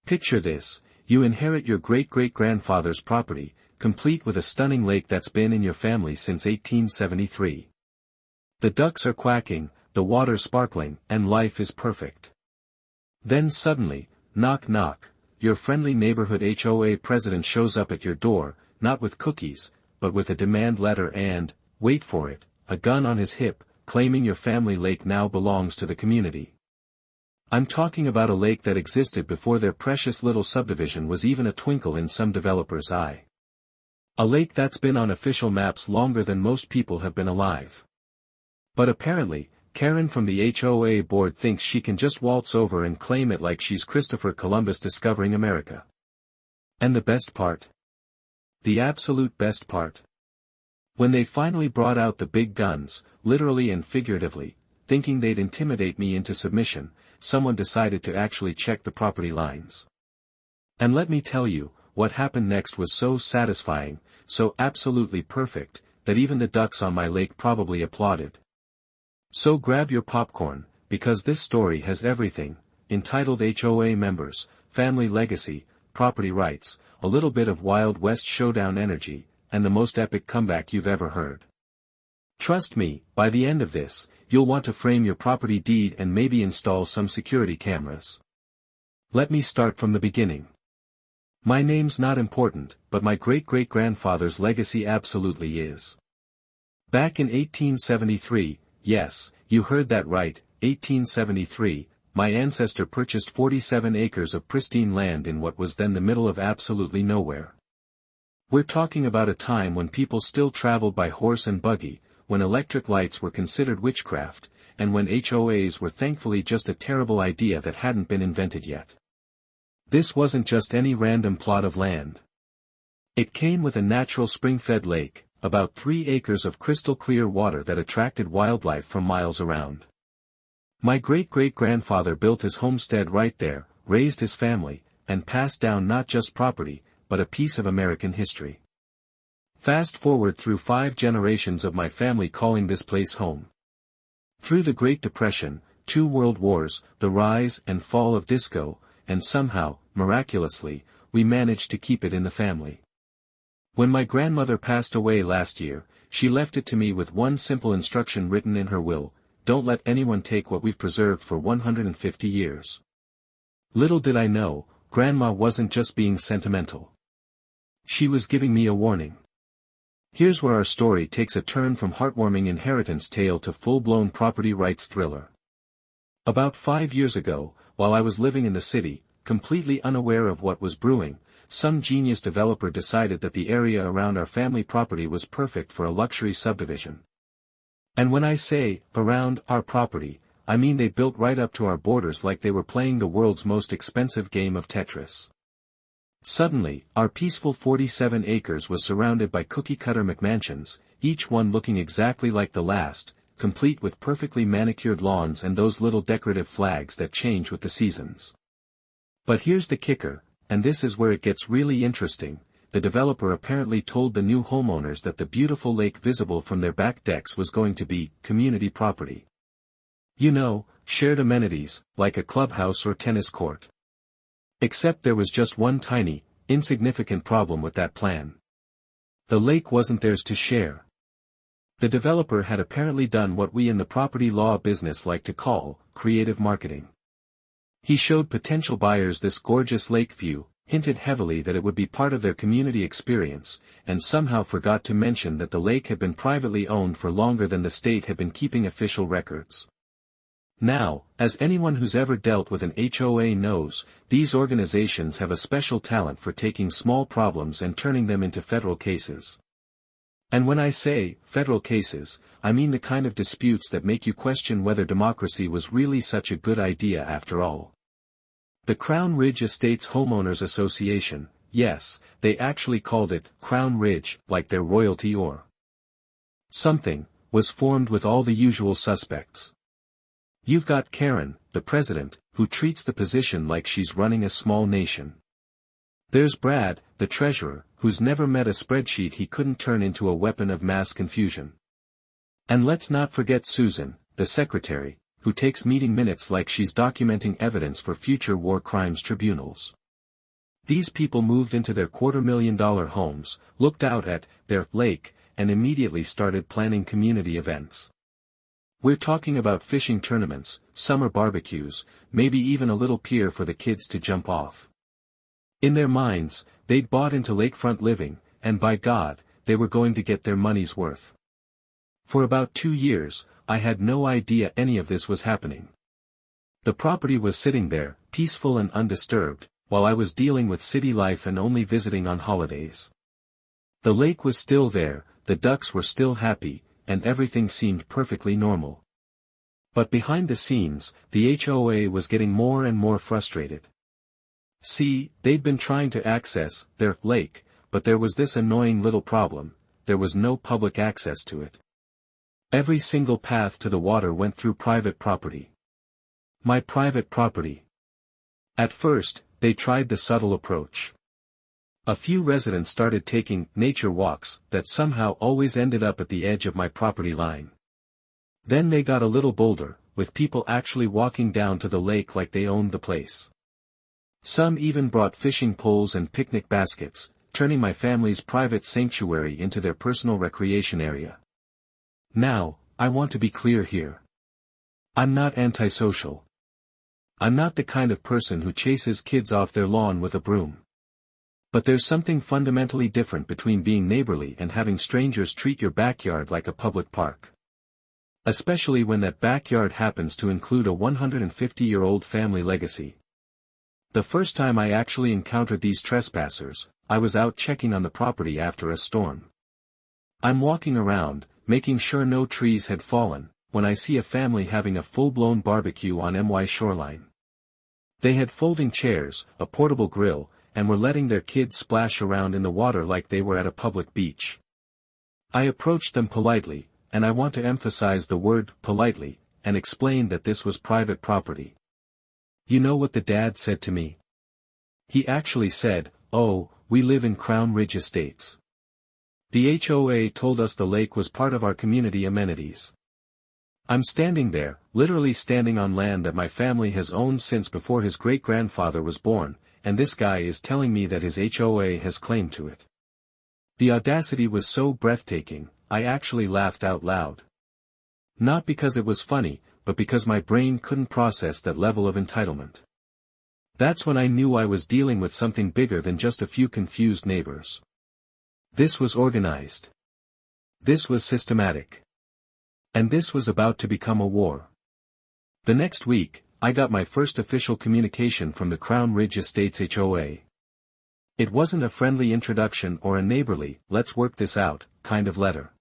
Picture this, you inherit your great-great-grandfather's property, complete with a stunning lake that's been in your family since 1873. The ducks are quacking, the water sparkling, and life is perfect. Then suddenly, knock knock, your friendly neighborhood HOA president shows up at your door, not with cookies, but with a demand letter and, wait for it, a gun on his hip, claiming your family lake now belongs to the community. I'm talking about a lake that existed before their precious little subdivision was even a twinkle in some developer's eye. A lake that's been on official maps longer than most people have been alive. But apparently, Karen from the HOA board thinks she can just waltz over and claim it like she's Christopher Columbus discovering America. And the best part? The absolute best part? When they finally brought out the big guns, literally and figuratively, thinking they'd intimidate me into submission, someone decided to actually check the property lines. And let me tell you, what happened next was so satisfying, so absolutely perfect, that even the ducks on my lake probably applauded. So grab your popcorn, because this story has everything, entitled HOA members, family legacy, property rights, a little bit of Wild West showdown energy, and the most epic comeback you've ever heard. Trust me, by the end of this, you'll want to frame your property deed and maybe install some security cameras. Let me start from the beginning. My name's not important, but my great-great-grandfather's legacy absolutely is. Back in 1873, yes, you heard that right, 1873, my ancestor purchased 47 acres of pristine land in what was then the middle of absolutely nowhere. We're talking about a time when people still traveled by horse and buggy, when electric lights were considered witchcraft, and when HOAs were thankfully just a terrible idea that hadn't been invented yet. This wasn't just any random plot of land. It came with a natural spring-fed lake, about 3 acres of crystal-clear water that attracted wildlife from miles around. My great-great-grandfather built his homestead right there, raised his family, and passed down not just property, but a piece of American history. Fast forward through 5 generations of my family calling this place home. Through the Great Depression, 2 world wars, the rise and fall of disco, and somehow, miraculously, we managed to keep it in the family. When my grandmother passed away last year, she left it to me with one simple instruction written in her will: don't let anyone take what we've preserved for 150 years. Little did I know, Grandma wasn't just being sentimental. She was giving me a warning. Here's where our story takes a turn from heartwarming inheritance tale to full-blown property rights thriller. About 5 years ago, while I was living in the city, completely unaware of what was brewing, some genius developer decided that the area around our family property was perfect for a luxury subdivision. And when I say, around our property, I mean they built right up to our borders like they were playing the world's most expensive game of Tetris. Suddenly, our peaceful 47 acres was surrounded by cookie-cutter McMansions, each one looking exactly like the last, complete with perfectly manicured lawns and those little decorative flags that change with the seasons. But here's the kicker, and this is where it gets really interesting: the developer apparently told the new homeowners that the beautiful lake visible from their back decks was going to be community property. You know, shared amenities, like a clubhouse or tennis court. Except there was just one tiny, insignificant problem with that plan. The lake wasn't theirs to share. The developer had apparently done what we in the property law business like to call creative marketing. He showed potential buyers this gorgeous lake view, hinted heavily that it would be part of their community experience, and somehow forgot to mention that the lake had been privately owned for longer than the state had been keeping official records. Now, as anyone who's ever dealt with an HOA knows, these organizations have a special talent for taking small problems and turning them into federal cases. And when I say federal cases, I mean the kind of disputes that make you question whether democracy was really such a good idea after all. The Crown Ridge Estates Homeowners Association, yes, they actually called it Crown Ridge, like their royalty or something, was formed with all the usual suspects. You've got Karen, the president, who treats the position like she's running a small nation. There's Brad, the treasurer, who's never met a spreadsheet he couldn't turn into a weapon of mass confusion. And let's not forget Susan, the secretary, who takes meeting minutes like she's documenting evidence for future war crimes tribunals. These people moved into their $250,000 homes, looked out at their lake, and immediately started planning community events. We're talking about fishing tournaments, summer barbecues, maybe even a little pier for the kids to jump off. In their minds, they'd bought into lakefront living, and by God, they were going to get their money's worth. For about 2 years, I had no idea any of this was happening. The property was sitting there, peaceful and undisturbed, while I was dealing with city life and only visiting on holidays. The lake was still there, the ducks were still happy, and everything seemed perfectly normal. But behind the scenes, the HOA was getting more and more frustrated. See, they'd been trying to access their lake, but there was this annoying little problem: there was no public access to it. Every single path to the water went through private property. My private property. At first, they tried the subtle approach. A few residents started taking nature walks that somehow always ended up at the edge of my property line. Then they got a little bolder, with people actually walking down to the lake like they owned the place. Some even brought fishing poles and picnic baskets, turning my family's private sanctuary into their personal recreation area. Now, I want to be clear here. I'm not antisocial. I'm not the kind of person who chases kids off their lawn with a broom. But there's something fundamentally different between being neighborly and having strangers treat your backyard like a public park. Especially when that backyard happens to include a 150-year-old family legacy. The first time I actually encountered these trespassers, I was out checking on the property after a storm. I'm walking around, making sure no trees had fallen, when I see a family having a full-blown barbecue on my shoreline. They had folding chairs, a portable grill, and were letting their kids splash around in the water like they were at a public beach. I approached them politely, and I want to emphasize the word politely, and explained that this was private property. You know what the dad said to me? He actually said, "Oh, we live in Crown Ridge Estates." The HOA told us the lake was part of our community amenities. I'm standing there, literally standing on land that my family has owned since before his great-grandfather was born, and this guy is telling me that his HOA has claim to it. The audacity was so breathtaking, I actually laughed out loud. Not because it was funny, but because my brain couldn't process that level of entitlement. That's when I knew I was dealing with something bigger than just a few confused neighbors. This was organized. This was systematic. And this was about to become a war. The next week, I got my first official communication from the Crown Ridge Estates HOA. It wasn't a friendly introduction or a neighborly, "let's work this out," kind of letter.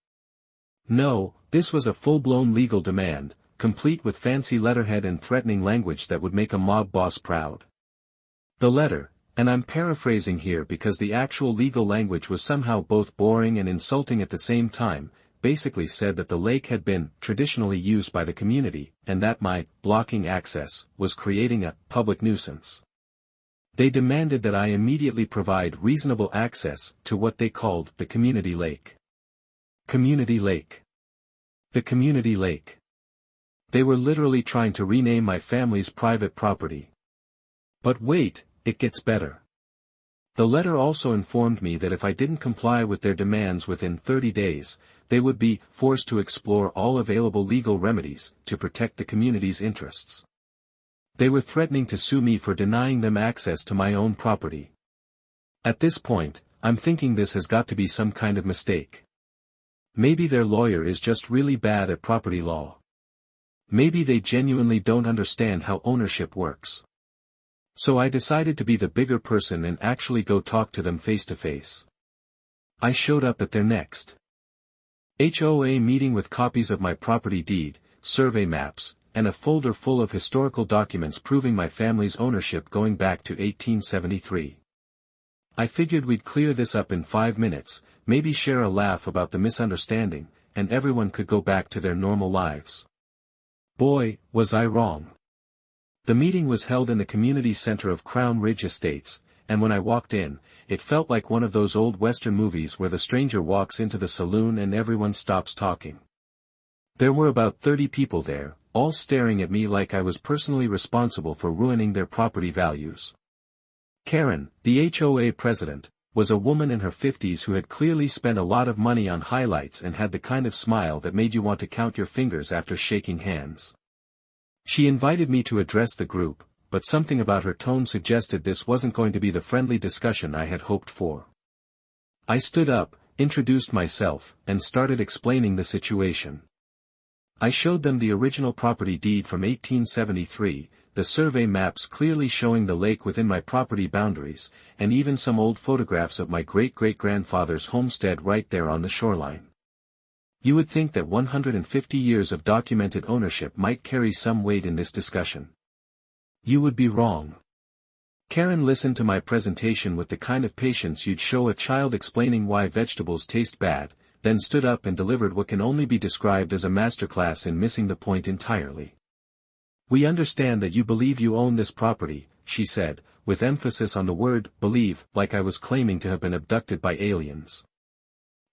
No, this was a full-blown legal demand, complete with fancy letterhead and threatening language that would make a mob boss proud. The letter, and I'm paraphrasing here because the actual legal language was somehow both boring and insulting at the same time, basically said that the lake had been traditionally used by the community, and that my blocking access was creating a public nuisance. They demanded that I immediately provide reasonable access to what they called the community lake. Community lake. The community lake. They were literally trying to rename my family's private property. But wait, it gets better. The letter also informed me that if I didn't comply with their demands within 30 days, they would be forced to explore all available legal remedies to protect the community's interests. They were threatening to sue me for denying them access to my own property. At this point, I'm thinking this has got to be some kind of mistake. Maybe their lawyer is just really bad at property law. Maybe they genuinely don't understand how ownership works. So I decided to be the bigger person and actually go talk to them face to face. I showed up at their next HOA meeting with copies of my property deed, survey maps, and a folder full of historical documents proving my family's ownership going back to 1873. I figured we'd clear this up in 5 minutes, maybe share a laugh about the misunderstanding, and everyone could go back to their normal lives. Boy, was I wrong. The meeting was held in the community center of Crown Ridge Estates, and when I walked in, it felt like one of those old Western movies where the stranger walks into the saloon and everyone stops talking. There were about 30 people there, all staring at me like I was personally responsible for ruining their property values. Karen, the HOA president, was a woman in her 50s who had clearly spent a lot of money on highlights and had the kind of smile that made you want to count your fingers after shaking hands. She invited me to address the group, but something about her tone suggested this wasn't going to be the friendly discussion I had hoped for. I stood up, introduced myself, and started explaining the situation. I showed them the original property deed from 1873, the survey maps clearly showing the lake within my property boundaries, and even some old photographs of my great-great-grandfather's homestead right there on the shoreline. You would think that 150 years of documented ownership might carry some weight in this discussion. You would be wrong. Karen listened to my presentation with the kind of patience you'd show a child explaining why vegetables taste bad, then stood up and delivered what can only be described as a masterclass in missing the point entirely. "We understand that you believe you own this property," she said, with emphasis on the word believe, like I was claiming to have been abducted by aliens.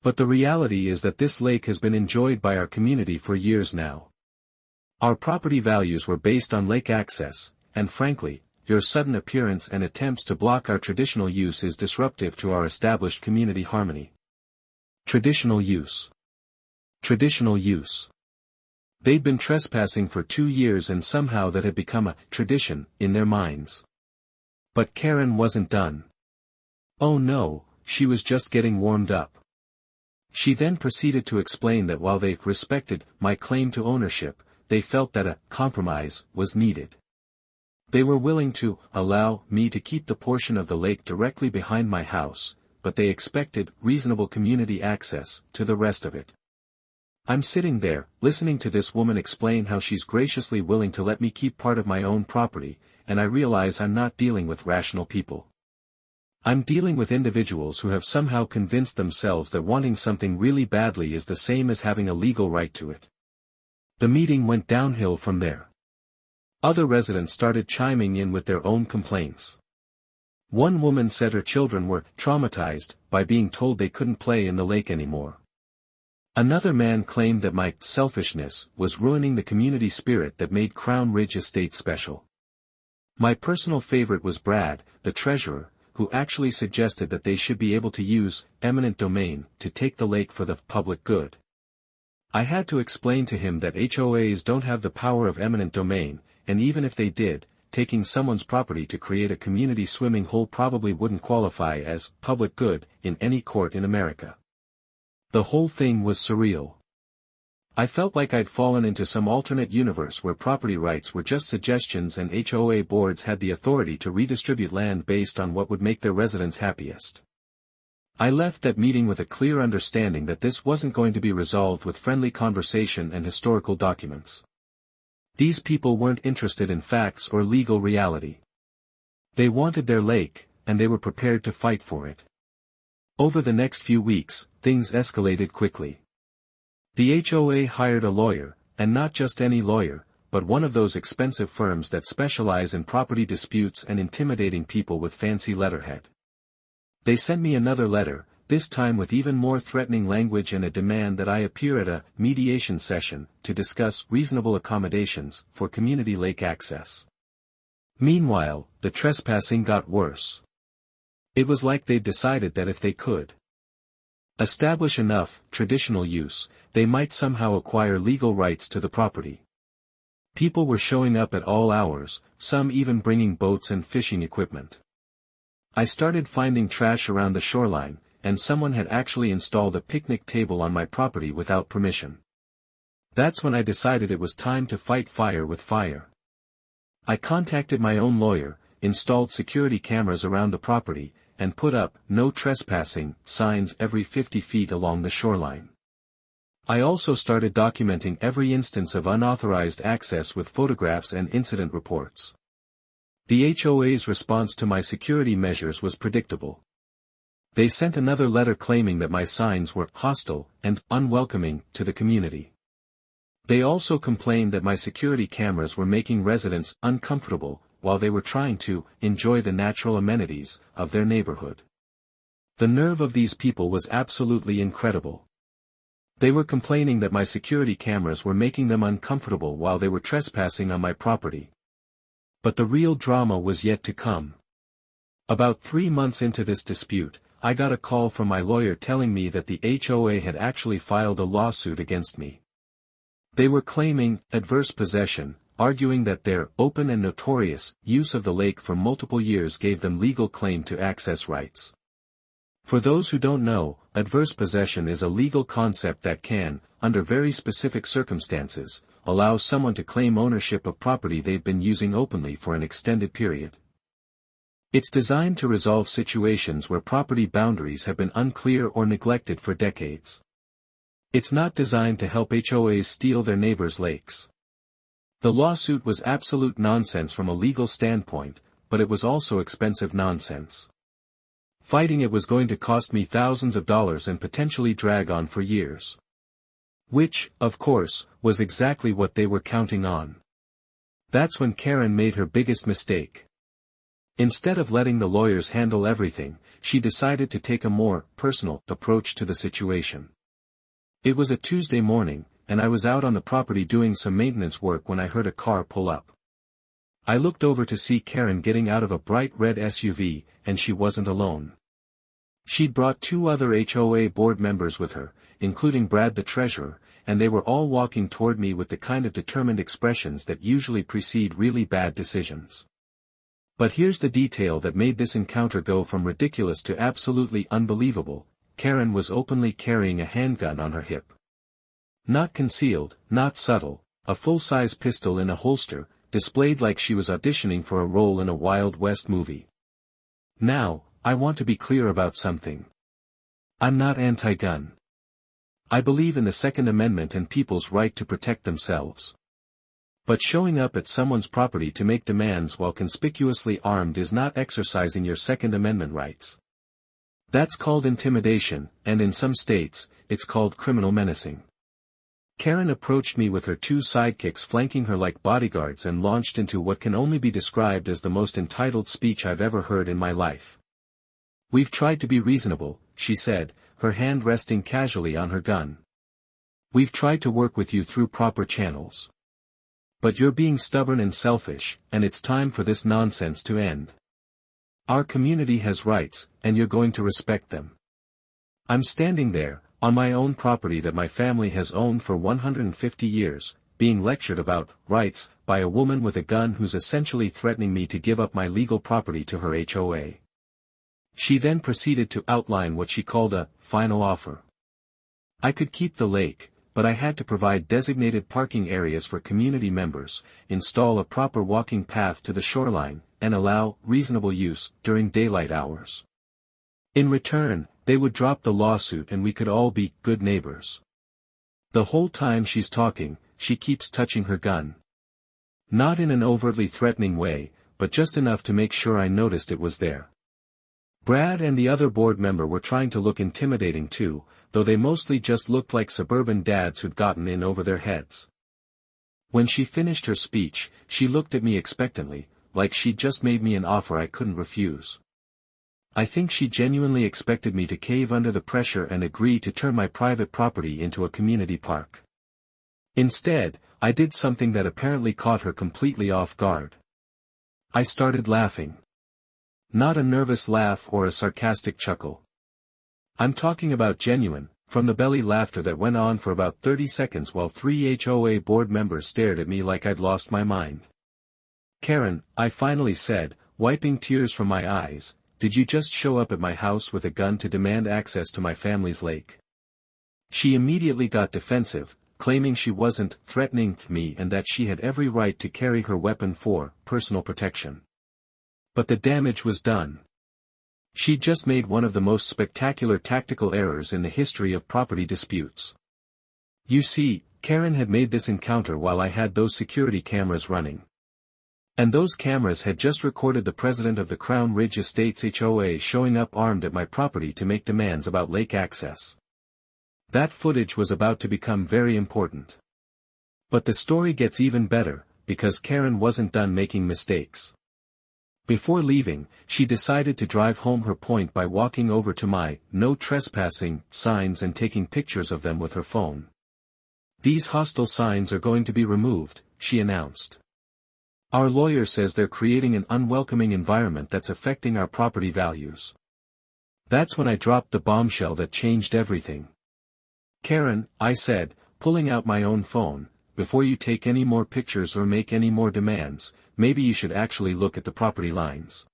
"But the reality is that this lake has been enjoyed by our community for years now. Our property values were based on lake access, and frankly, your sudden appearance and attempts to block our traditional use is disruptive to our established community harmony." Traditional use. Traditional use. They'd been trespassing for 2 years and somehow that had become a tradition in their minds. But Karen wasn't done. Oh no, she was just getting warmed up. She then proceeded to explain that while they respected my claim to ownership, they felt that a compromise was needed. They were willing to allow me to keep the portion of the lake directly behind my house, but they expected reasonable community access to the rest of it. I'm sitting there, listening to this woman explain how she's graciously willing to let me keep part of my own property, and I realize I'm not dealing with rational people. I'm dealing with individuals who have somehow convinced themselves that wanting something really badly is the same as having a legal right to it. The meeting went downhill from there. Other residents started chiming in with their own complaints. One woman said her children were traumatized by being told they couldn't play in the lake anymore. Another man claimed that my selfishness was ruining the community spirit that made Crown Ridge Estate special. My personal favorite was Brad, the treasurer, who actually suggested that they should be able to use eminent domain to take the lake for the public good. I had to explain to him that HOAs don't have the power of eminent domain, and even if they did, taking someone's property to create a community swimming hole probably wouldn't qualify as public good in any court in America. The whole thing was surreal. I felt like I'd fallen into some alternate universe where property rights were just suggestions and HOA boards had the authority to redistribute land based on what would make their residents happiest. I left that meeting with a clear understanding that this wasn't going to be resolved with friendly conversation and historical documents. These people weren't interested in facts or legal reality. They wanted their lake, and they were prepared to fight for it. Over the next few weeks, things escalated quickly. The HOA hired a lawyer, and not just any lawyer, but one of those expensive firms that specialize in property disputes and intimidating people with fancy letterhead. They sent me another letter, this time with even more threatening language and a demand that I appear at a mediation session to discuss reasonable accommodations for community lake access. Meanwhile, the trespassing got worse. It was like they'd decided that if they could establish enough traditional use, they might somehow acquire legal rights to the property. People were showing up at all hours, some even bringing boats and fishing equipment. I started finding trash around the shoreline, and someone had actually installed a picnic table on my property without permission. That's when I decided it was time to fight fire with fire. I contacted my own lawyer, installed security cameras around the property, and put up "No Trespassing" signs every 50 feet along the shoreline. I also started documenting every instance of unauthorized access with photographs and incident reports. The HOA's response to my security measures was predictable. They sent another letter claiming that my signs were hostile and unwelcoming to the community. They also complained that my security cameras were making residents uncomfortable while they were trying to enjoy the natural amenities of their neighborhood. The nerve of these people was absolutely incredible. They were complaining that my security cameras were making them uncomfortable while they were trespassing on my property. But the real drama was yet to come. About 3 months into this dispute, I got a call from my lawyer telling me that the HOA had actually filed a lawsuit against me. They were claiming adverse possession, arguing that their open and notorious use of the lake for multiple years gave them legal claim to access rights. For those who don't know, adverse possession is a legal concept that can, under very specific circumstances, allow someone to claim ownership of property they've been using openly for an extended period. It's designed to resolve situations where property boundaries have been unclear or neglected for decades. It's not designed to help HOAs steal their neighbors' lakes. The lawsuit was absolute nonsense from a legal standpoint, but it was also expensive nonsense. Fighting it was going to cost me thousands of dollars and potentially drag on for years. Which, of course, was exactly what they were counting on. That's when Karen made her biggest mistake. Instead of letting the lawyers handle everything, she decided to take a more personal approach to the situation. It was a Tuesday morning, and I was out on the property doing some maintenance work when I heard a car pull up. I looked over to see Karen getting out of a bright red SUV, and she wasn't alone. She'd brought 2 other HOA board members with her, including Brad the treasurer, and they were all walking toward me with the kind of determined expressions that usually precede really bad decisions. But here's the detail that made this encounter go from ridiculous to absolutely unbelievable: Karen was openly carrying a handgun on her hip. Not concealed, not subtle, a full-size pistol in a holster, displayed like she was auditioning for a role in a Wild West movie. Now, I want to be clear about something. I'm not anti-gun. I believe in the Second Amendment and people's right to protect themselves. But showing up at someone's property to make demands while conspicuously armed is not exercising your Second Amendment rights. That's called intimidation, and in some states, it's called criminal menacing. Karen approached me with her 2 sidekicks flanking her like bodyguards and launched into what can only be described as the most entitled speech I've ever heard in my life. "We've tried to be reasonable," she said, her hand resting casually on her gun. "We've tried to work with you through proper channels. But you're being stubborn and selfish, and it's time for this nonsense to end. Our community has rights, and you're going to respect them." I'm standing there, on my own property that my family has owned for 150 years, being lectured about rights by a woman with a gun who's essentially threatening me to give up my legal property to her HOA. She then proceeded to outline what she called a final offer. I could keep the lake, but I had to provide designated parking areas for community members, install a proper walking path to the shoreline, and allow reasonable use during daylight hours. In return, they would drop the lawsuit and we could all be good neighbors. The whole time she's talking, she keeps touching her gun. Not in an overtly threatening way, but just enough to make sure I noticed it was there. Brad and the other board member were trying to look intimidating too, though they mostly just looked like suburban dads who'd gotten in over their heads. When she finished her speech, she looked at me expectantly, like she'd just made me an offer I couldn't refuse. I think she genuinely expected me to cave under the pressure and agree to turn my private property into a community park. Instead, I did something that apparently caught her completely off guard. I started laughing. Not a nervous laugh or a sarcastic chuckle. I'm talking about genuine, from-the-belly laughter that went on for about 30 seconds while 3 HOA board members stared at me like I'd lost my mind. "Karen," I finally said, wiping tears from my eyes, "did you just show up at my house with a gun to demand access to my family's lake?" She immediately got defensive, claiming she wasn't threatening me and that she had every right to carry her weapon for personal protection. But the damage was done. She'd just made one of the most spectacular tactical errors in the history of property disputes. You see, Karen had made this encounter while I had those security cameras running. And those cameras had just recorded the president of the Crown Ridge Estates HOA showing up armed at my property to make demands about lake access. That footage was about to become very important. But the story gets even better, because Karen wasn't done making mistakes. Before leaving, she decided to drive home her point by walking over to my "no trespassing" signs and taking pictures of them with her phone. "These hostile signs are going to be removed," she announced. Our lawyer says they're creating an unwelcoming environment that's affecting our property values. That's when I dropped the bombshell that changed everything. Karen, I said, pulling out my own phone, before you take any more pictures or make any more demands, maybe you should actually look at the property lines.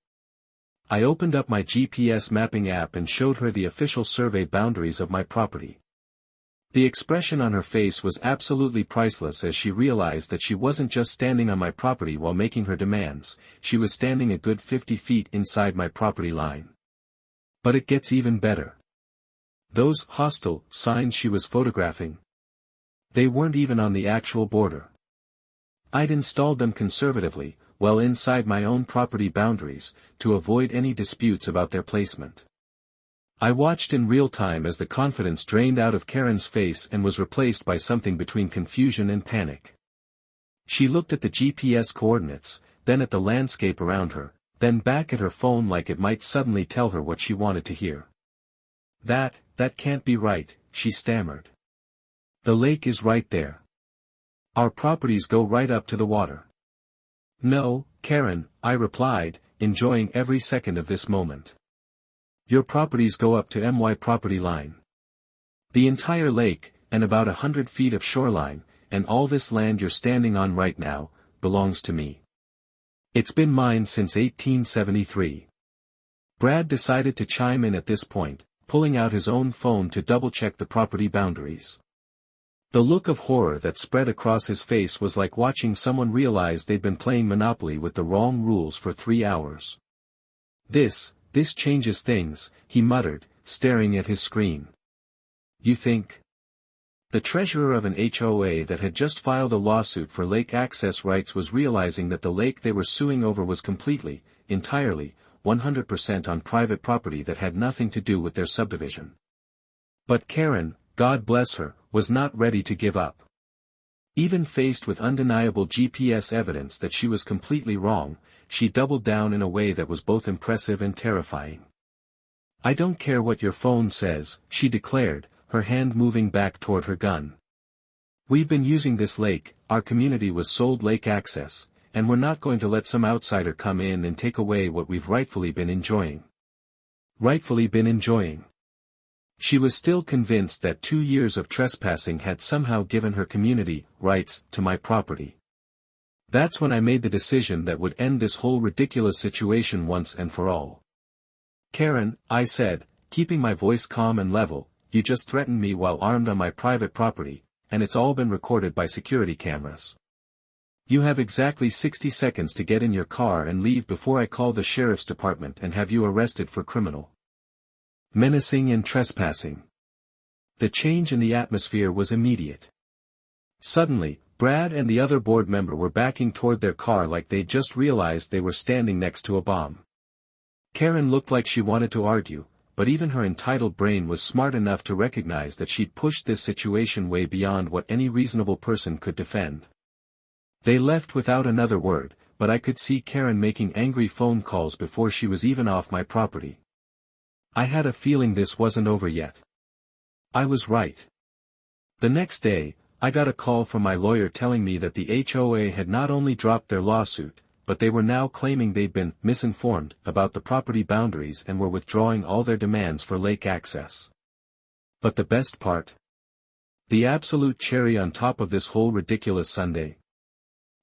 I opened up my GPS mapping app and showed her the official survey boundaries of my property. The expression on her face was absolutely priceless as she realized that she wasn't just standing on my property while making her demands, she was standing a good 50 feet inside my property line. But it gets even better. Those hostile signs she was photographing. They weren't even on the actual border. I'd installed them conservatively, well inside my own property boundaries, to avoid any disputes about their placement. I watched in real time as the confidence drained out of Karen's face and was replaced by something between confusion and panic. She looked at the GPS coordinates, then at the landscape around her, then back at her phone like it might suddenly tell her what she wanted to hear. That can't be right, she stammered. The lake is right there. Our properties go right up to the water. No, Karen, I replied, enjoying every second of this moment. Your properties go up to my property line. The entire lake, and about 100 feet of shoreline, and all this land you're standing on right now, belongs to me. It's been mine since 1873. Brad decided to chime in at this point, pulling out his own phone to double-check the property boundaries. The look of horror that spread across his face was like watching someone realize they'd been playing Monopoly with the wrong rules for 3 hours. This changes things, he muttered, staring at his screen. You think? The treasurer of an HOA that had just filed a lawsuit for lake access rights was realizing that the lake they were suing over was completely, entirely, 100% on private property that had nothing to do with their subdivision. But Karen, God bless her, was not ready to give up. Even faced with undeniable GPS evidence that she was completely wrong, she doubled down in a way that was both impressive and terrifying. I don't care what your phone says, she declared, her hand moving back toward her gun. We've been using this lake, our community was sold lake access, and we're not going to let some outsider come in and take away what we've rightfully been enjoying. Rightfully been enjoying. She was still convinced that 2 years of trespassing had somehow given her community rights to my property. That's when I made the decision that would end this whole ridiculous situation once and for all. Karen, I said, keeping my voice calm and level, you just threatened me while armed on my private property, and it's all been recorded by security cameras. You have exactly 60 seconds to get in your car and leave before I call the sheriff's department and have you arrested for criminal menacing and trespassing. The change in the atmosphere was immediate. Suddenly, Brad and the other board member were backing toward their car like they'd just realized they were standing next to a bomb. Karen looked like she wanted to argue, but even her entitled brain was smart enough to recognize that she'd pushed this situation way beyond what any reasonable person could defend. They left without another word, but I could see Karen making angry phone calls before she was even off my property. I had a feeling this wasn't over yet. I was right. The next day, I got a call from my lawyer telling me that the HOA had not only dropped their lawsuit, but they were now claiming they'd been misinformed about the property boundaries and were withdrawing all their demands for lake access. But the best part? The absolute cherry on top of this whole ridiculous sundae.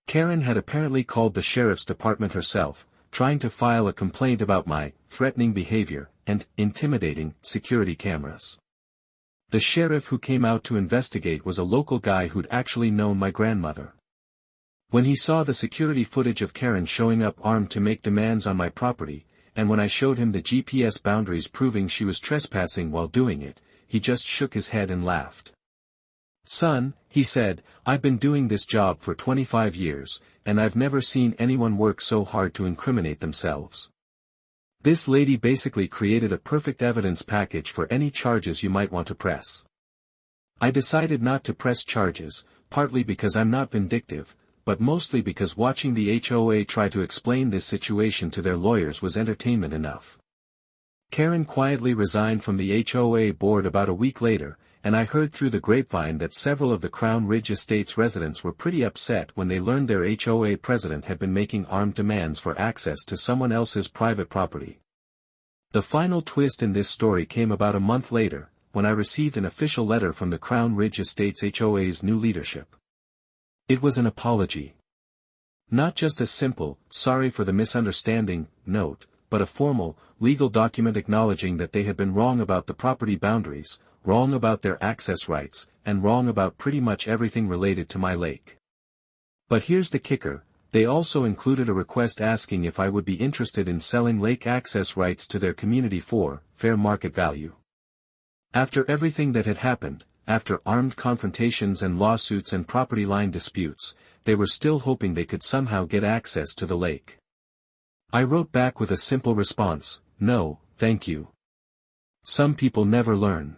Karen had apparently called the sheriff's department herself, trying to file a complaint about my threatening behavior and intimidating security cameras. The sheriff who came out to investigate was a local guy who'd actually known my grandmother. When he saw the security footage of Karen showing up armed to make demands on my property, and when I showed him the GPS boundaries proving she was trespassing while doing it, he just shook his head and laughed. Son, he said, I've been doing this job for 25 years, and I've never seen anyone work so hard to incriminate themselves. This lady basically created a perfect evidence package for any charges you might want to press. I decided not to press charges, partly because I'm not vindictive, but mostly because watching the HOA try to explain this situation to their lawyers was entertainment enough. Karen quietly resigned from the HOA board about a week later, and I heard through the grapevine that several of the Crown Ridge Estates residents were pretty upset when they learned their HOA president had been making armed demands for access to someone else's private property. The final twist in this story came about a month later, when I received an official letter from the Crown Ridge Estates HOA's new leadership. It was an apology. Not just a simple, "sorry for the misunderstanding" note, but a formal, legal document acknowledging that they had been wrong about the property boundaries, wrong about their access rights, and wrong about pretty much everything related to my lake. But here's the kicker, they also included a request asking if I would be interested in selling lake access rights to their community for fair market value. After everything that had happened, after armed confrontations and lawsuits and property line disputes, they were still hoping they could somehow get access to the lake. I wrote back with a simple response, "No, thank you. Some people never learn.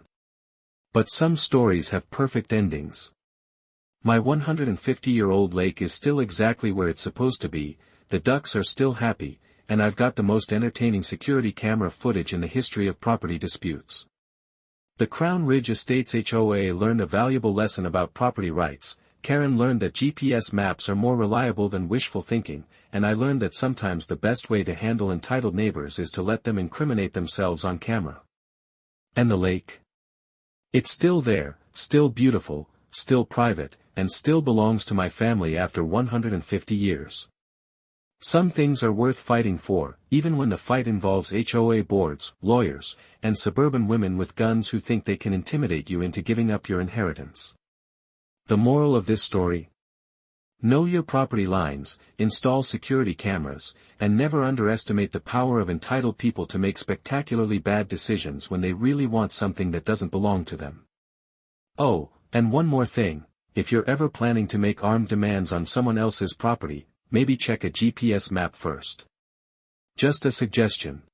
But some stories have perfect endings. My 150-year-old lake is still exactly where it's supposed to be, the ducks are still happy, and I've got the most entertaining security camera footage in the history of property disputes." The Crown Ridge Estates HOA learned a valuable lesson about property rights. Karen learned that GPS maps are more reliable than wishful thinking, and I learned that sometimes the best way to handle entitled neighbors is to let them incriminate themselves on camera. And the lake? It's still there, still beautiful, still private, and still belongs to my family after 150 years. Some things are worth fighting for, even when the fight involves HOA boards, lawyers, and suburban women with guns who think they can intimidate you into giving up your inheritance. The moral of this story? Know your property lines, install security cameras, and never underestimate the power of entitled people to make spectacularly bad decisions when they really want something that doesn't belong to them. Oh, and one more thing, if you're ever planning to make armed demands on someone else's property, maybe check a GPS map first. Just a suggestion.